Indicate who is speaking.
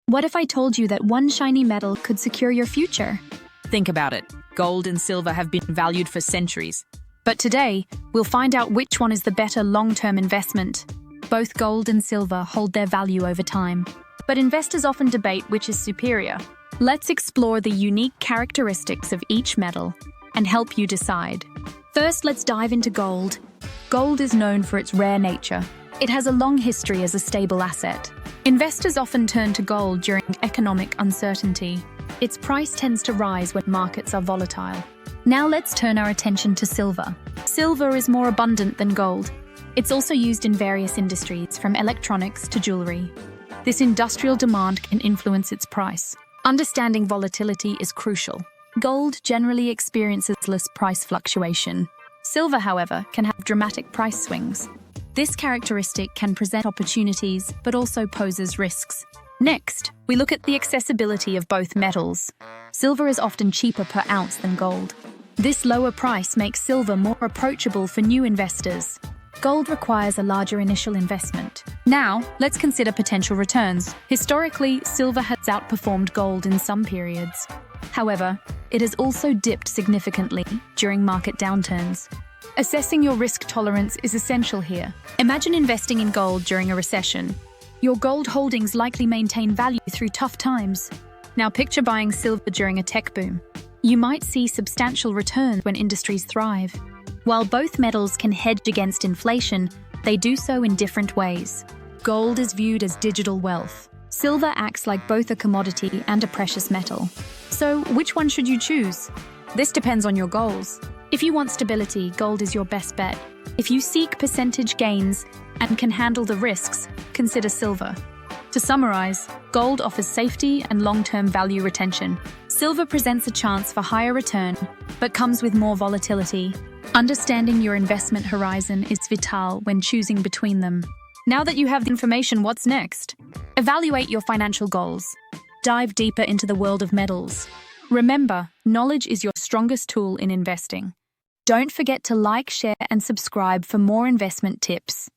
Speaker 1: What if I told you that one shiny metal could secure your future?
Speaker 2: Think about it. Gold and silver have been valued for centuries.
Speaker 1: But today, we'll find out which one is the better long-term investment. Both gold and silver hold their value over time, but investors often debate which is superior. Let's explore the unique characteristics of each metal and help you decide. First, let's dive into gold. Gold is known for its rare nature. It has a long history as a stable asset. Investors often turn to gold during economic uncertainty. Its price tends to rise when markets are volatile. Now let's turn our attention to silver. Silver is more abundant than gold. It's also used in various industries, from electronics to jewelry. This industrial demand can influence its price. Understanding volatility is crucial. Gold generally experiences less price fluctuation. Silver, however, can have dramatic price swings. This characteristic can present opportunities, but also poses risks. Next, we look at the accessibility of both metals. Silver is often cheaper per ounce than gold. This lower price makes silver more approachable for new investors. Gold requires a larger initial investment. Now, let's consider potential returns. Historically, silver has outperformed gold in some periods. However, it has also dipped significantly during market downturns. Assessing your risk tolerance is essential here. Imagine investing in gold during a recession. Your gold holdings likely maintain value through tough times. Now picture buying silver during a tech boom. You might see substantial returns when industries thrive. While both metals can hedge against inflation, they do so in different ways. Gold is viewed as digital wealth. Silver acts like both a commodity and a precious metal. So, which one should you choose? This depends on your goals. If you want stability, gold is your best bet. If you seek percentage gains and can handle the risks, consider silver. To summarize, gold offers safety and long-term value retention. Silver presents a chance for higher return, but comes with more volatility. Understanding your investment horizon is vital when choosing between them. Now that you have the information, what's next? Evaluate your financial goals. Dive deeper into the world of metals. Remember, knowledge is your strongest tool in investing. Don't forget to like, share, and subscribe for more investment tips.